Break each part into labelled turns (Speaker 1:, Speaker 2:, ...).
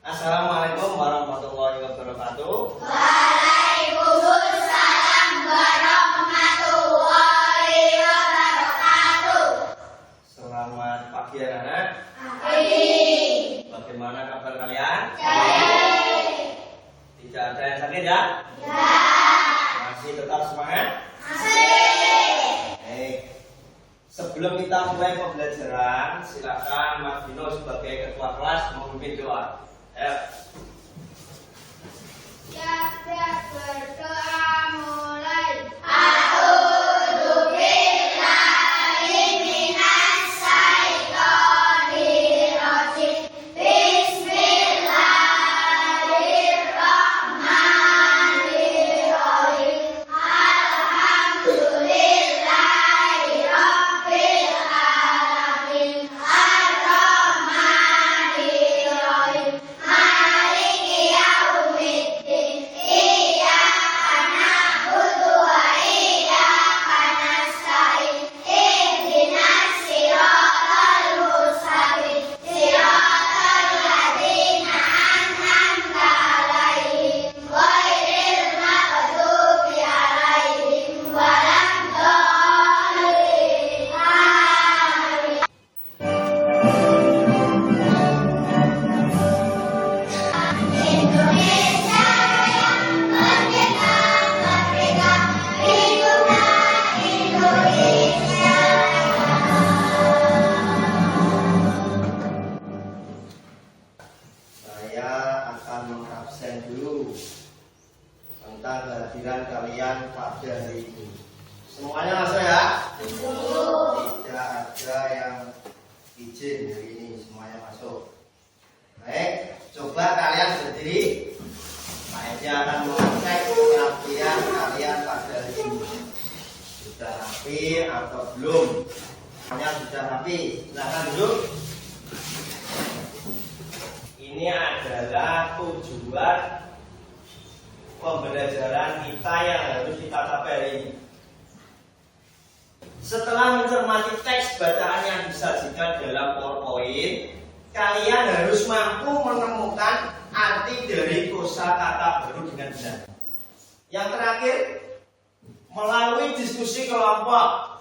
Speaker 1: Assalamualaikum warahmatullahi wabarakatuh.
Speaker 2: Waalaikumsalam warahmatullahi wabarakatuh.
Speaker 1: Selamat pagi anak-anak.
Speaker 2: Pagi.
Speaker 1: Bagaimana kabar kalian?
Speaker 2: Baik.
Speaker 1: Tidak ada yang sakit ya?
Speaker 2: Ya.
Speaker 1: Masih tetap semangat?
Speaker 2: Masih.
Speaker 1: Baik. Sebelum kita mulai pembelajaran, silakan Mas Dino sebagai ketua kelas memimpin doa.
Speaker 2: Siap-siap berdoa mulai. A'udzu billahi minas syaitonir rajim. Bismillahirrahmanirrahim. Alhamdulillahi rabbil alamin. Ar-Rahmanir Rahim. Maliki yaumiddin. Iyyaka na'budu wa iyyaka nasta'in. Ihdinas siratal mustaqim. Siratal ladzina an'amta 'alaihim ghairil maghdubi 'alaihim waladdallin. Amin. Indonesia yang merdeka, merdeka, hiduplah Indonesia.
Speaker 1: Saya akan mengabsen dulu tentang kehadiran kalian pada hari ini. Semuanya masuk ya? Tidak ada yang izin hari ini, semuanya masuk. Baik, coba kalian berdiri. Pak Edi akan mengecek perhatian kalian pada hari ini. Sudah rapi atau belum? Semuanya sudah rapi. Silakan duduk. Ini adalah tujuan pembelajaran kita yang harus kita capai hari ini. Setelah mencermati teks bacaan yang disajikan dalam PowerPoint, kalian harus mampu menemukan arti dari kosakata baru dengan benar. Yang terakhir, melalui diskusi kelompok,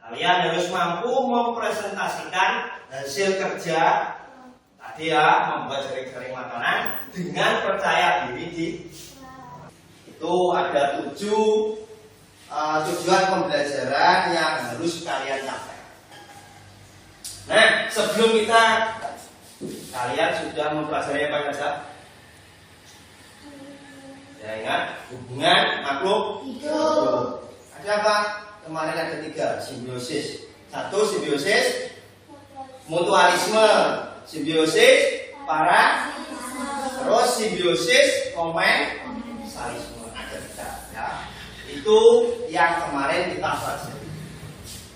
Speaker 1: kalian harus mampu mempresentasikan hasil kerja tadi ya, membuat jaring-jaring makanan dengan percaya diri itu ada 7 tujuan pembelajaran yang harus kalian capai. Nah, sebelum kalian sudah mempelajari apa saja? Ya ingat, hubungan makhluk hidup. Ada apa? Kemarin ada 3, simbiosis. 1 simbiosis, mutualisme, simbiosis, terus simbiosis, komensalisme. Ada 3 ya. Itu yang kemarin kita pelajari.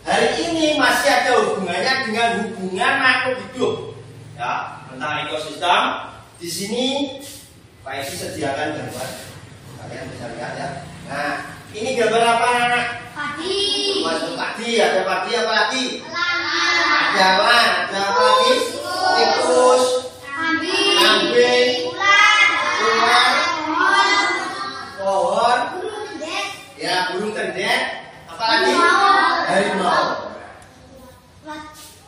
Speaker 1: Hari ini masih ada hubungannya dengan hubungan makhluk hidup. Ya, tentang ekosistem. Di sini Pak Edi sediakan gambar. Kalian bisa lihat ya. Nah, ini gambar apa anak?
Speaker 2: Padi.
Speaker 1: Masuk padi, ada padi apa lagi?
Speaker 2: Elang.
Speaker 1: Ada apa? Ada apa lagi? Tikus, kambing, ular, pohon, ya burung tendek, apa lagi? Harimau.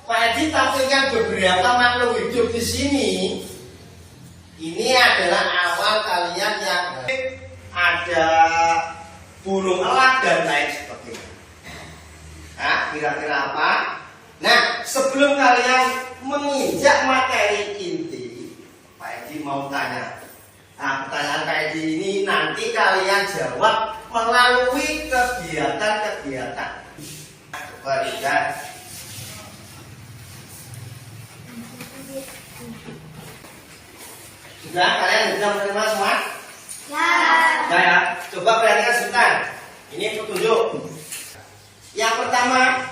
Speaker 1: Pak Edi tampilkan beberapa makhluk hidup di sini. Ini adalah awal kalian yang ada burung elang dan lain sebagainya. Nah, kira-kira apa? Nah, sebelum kalian menginjak materi inti, Pak Edi mau tanya. Nah, pertanyaan Pak Edi ini nanti kalian jawab melalui kegiatan-kegiatan. Coba lihat. Sudah kalian sudah menerima semua?
Speaker 2: Ya.
Speaker 1: Nah ya, coba perhatikan sebentar. Ini petunjuk. Yang pertama,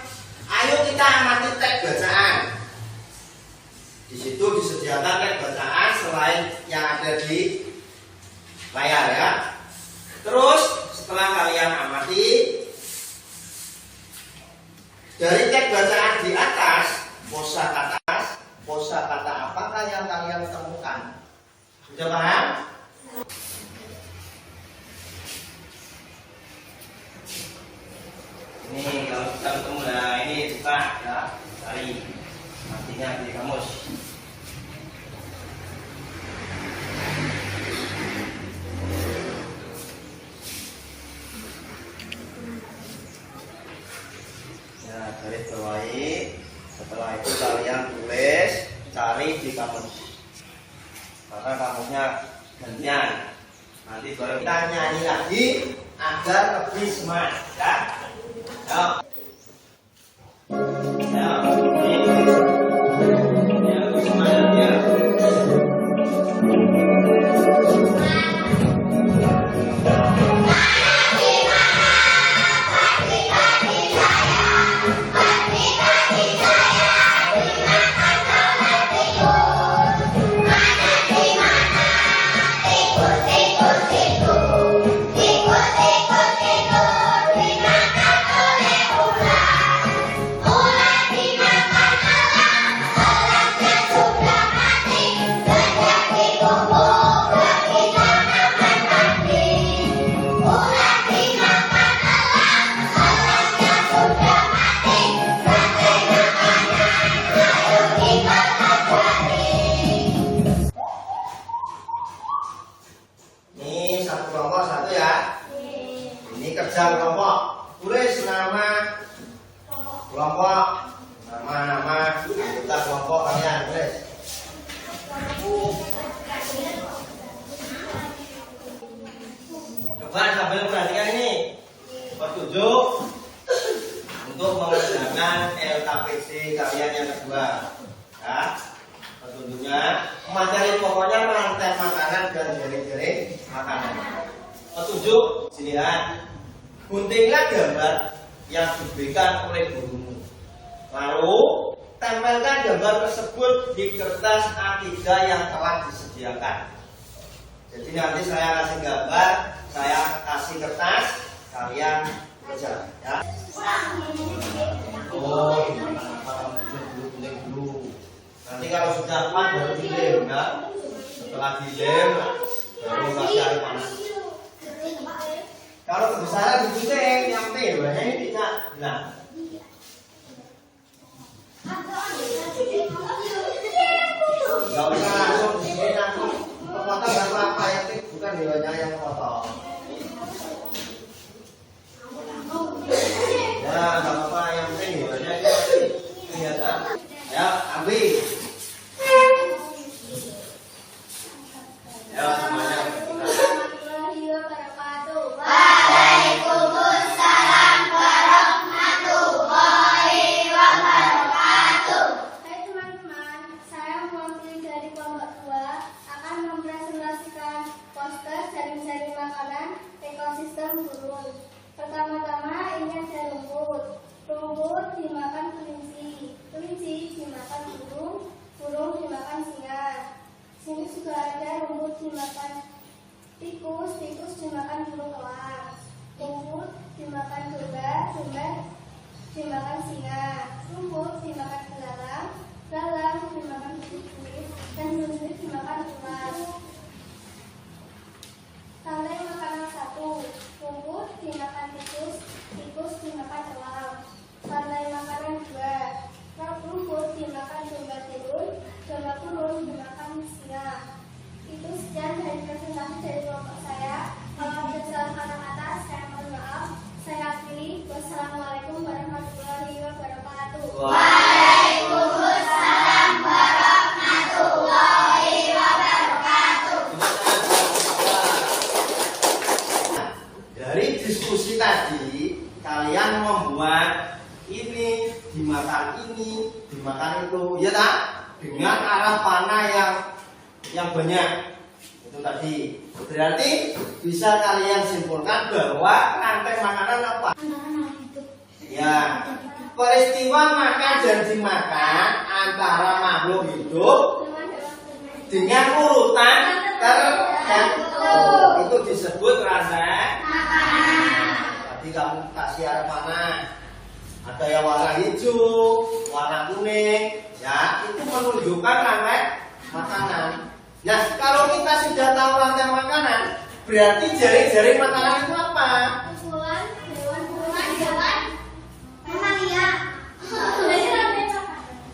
Speaker 1: ayo kita amati teks bacaan. Di situ disediakan teks bacaan selain yang ada di layar ya. Terus setelah kalian amati, dari teks bacaan di atas, kosakata apakah yang kalian temukan? Sudah paham? Ini kalau kita ketemu, nah ini buka ya, cari artinya di kamus. Ya, garis bawahi. Setelah itu kalian tulis, cari di kamus. Karena kamusnya gantian. Nanti baru kita nyanyi lagi agar lebih semangat. Ya. Ya. Ya. Ya, lebih semangat ya. Ini satu kelompok satu ya. Ini kerja kelompok. Tulis nama kelompok, nama-nama anggota kelompok kalian tulis. Coba sambil perhatikan ini petunjuk untuk mengerjakan LKPC kalian yang kedua. Ya, petunjuknya materi pokoknya rantai makanan dan jaring-jaring makanan. Petunjuk sini lihat. Guntinglah gambar yang diberikan oleh gurumu. Lalu tempelkan gambar tersebut di kertas A3 yang telah disediakan. Jadi nanti saya kasih gambar, saya kasih kertas, kalian kerja ya. Oh, gunting dulu. Nanti kalau sudah kuat baru dilem ya. Setelah dilem baru kasih air panas. Kalau kebesaran digunting yang P banyak ini tidak. Nah. Gak usah langsung ini langsung potong gak apa-apa yang bukan hewannya yang potong. Ya gak apa-apa yang penting hewannya itu kelihatan. Ya ambil. Ya semuanya.
Speaker 2: Waalaikumsalam warahmatullahi wabarakatuh. Hai teman-teman, saya mewakili dari kelompok 2 akan mempresentasikan poster jaring-jaring makanan ekosistem burung. Pertama-tama ini ada rumput. Rumput dimakan kelinci, kelinci dimakan burung, burung dimakan singa. Sini juga ada rumput dimakan tikus, tikus dimakan burung elang. Rumput dimakan domba, domba dimakan singa. Rumput dimakan belalang, belalang dimakan kucing, dan kucing dimakan ular. Rantai makanan 1. Rumput dimakan tikus, tikus dimakan elang. Rantai makanan 2. Rumput dimakan domba turun, domba turun dimakan singa. Itu sekian dari presentasi dari kelompok saya. Kalau ada salah kata-kata, saya mohon maaf. Saya akhiri. Wassalamualaikum warahmatullahi wabarakatuh. Waalaikumsalam warahmatullahi wabarakatuh.
Speaker 1: Dari diskusi tadi, kalian membuat ini dimakan itu, ya tak? Dengan arah panah yang banyak. Itu tadi. Berarti bisa kalian simpulkan bahwa rantai makanan apa? Ya, peristiwa makan dan dimakan antara makhluk hidup dengan urutan tertentu itu disebut rantai makanan. Tadi kamu kasih arah panah. Ada yang warna hijau, warna kuning, ya itu menunjukkan rantai makanan. Nah, kalau kita sudah tahu rantai makanan, berarti jaring-jaring makanan itu apa?
Speaker 2: Kumpulan hewan mamalia.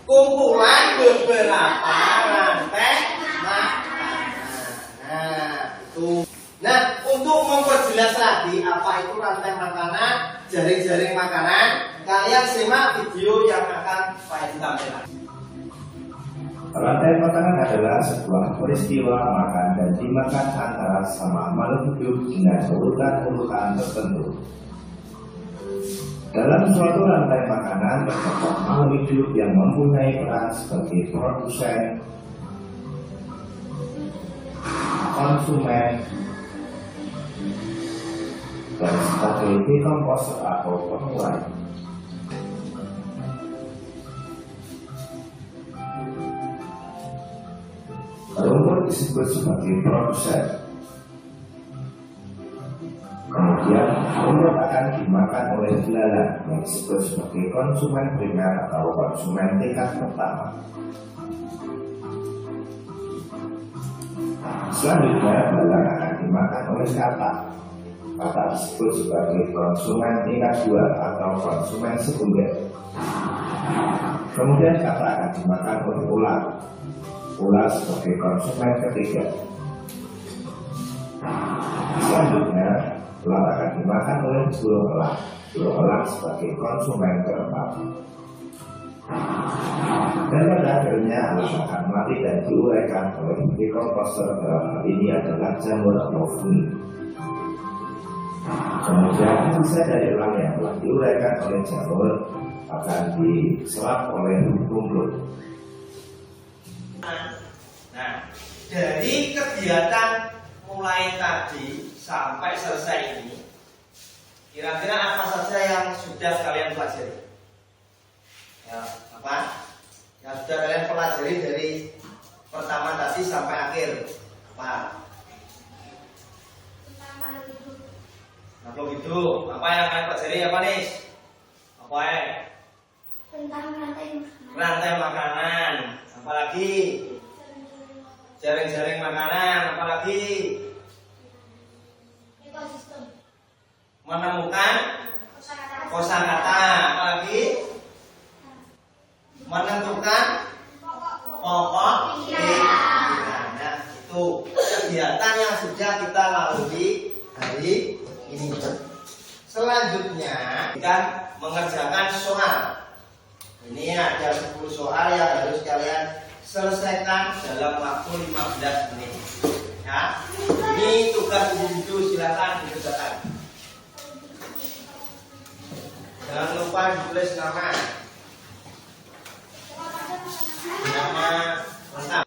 Speaker 1: Kumpulan beberapa rantai makanan. Nah, itu. Nah, untuk memperjelas lagi apa itu rantai makanan, jaring-jaring makanan, kalian simak video yang akan saya tampilkan.
Speaker 3: Rantai makanan adalah sebuah peristiwa makan dan dimakan antara sama makhluk hidup dengan urutan-urutan tertentu. Dalam suatu rantai makanan terdapat makhluk hidup yang mempunyai peran sebagai produsen, konsumen, dan sebagai dekomposer atau pengurai. Rumput disebut sebagai produsen. Kemudian rumput akan dimakan oleh belalang yang disebut sebagai konsumen primer atau konsumen tingkat pertama. Selanjutnya belalang akan dimakan oleh katak. Katak disebut sebagai konsumen tingkat 2 atau konsumen sekunder. Kemudian katak akan dimakan oleh ular. Ular sebagai konsumen ketiga. Selanjutnya, ular akan dimakan oleh burung elang. Burung elang sebagai konsumen keempat. Dan pada akhirnya elang akan mati dan diuraikan oleh dekomposer, dalam hal ini adalah jamur atau fungi. Kemudian sisa dari elang yang telah diuraikan oleh jamur akan diserap oleh rumput.
Speaker 1: Nah, dari kegiatan mulai tadi sampai selesai ini, kira-kira apa saja yang sudah kalian pelajari? Ya, apa? Yang sudah kalian pelajari dari pertama tadi sampai akhir? Apa? Makhluk hidup. Apa yang kalian pelajari? Apa nih? Apa ya?
Speaker 2: Tentang
Speaker 1: Rantai makanan. Apalagi? Jaring-jaring makanan, apalagi
Speaker 2: ekosistem.
Speaker 1: menemukan kosakata, apalagi menentukan pokok pikiran. Nah, itu kegiatan yang sudah kita lalui hari ini. Selanjutnya kita mengerjakan soal. Ini ada 10 soal yang harus kalian selesaikan dalam waktu 15 menit. Ya, ini tugas individu, silakan dikerjakan. Jangan lupa ditulis nama lengkap.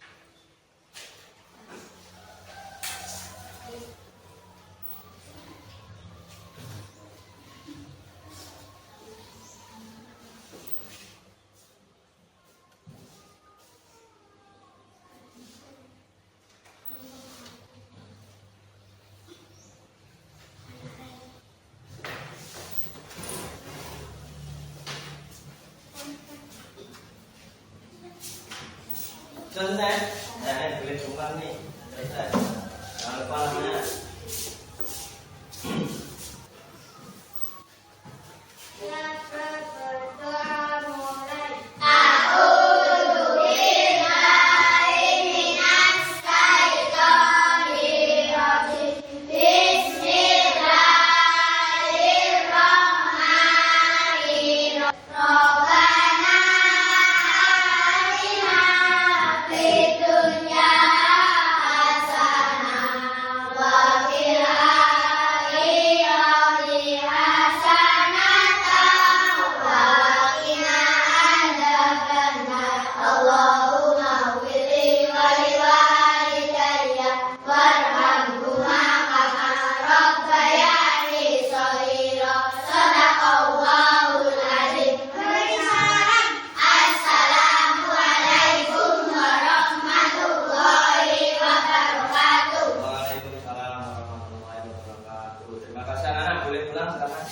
Speaker 1: Selesai? Nah, boleh buka nih. Selesai. Jangan lupa namanya. Terima kasih anak-anak, boleh pulang sekarang.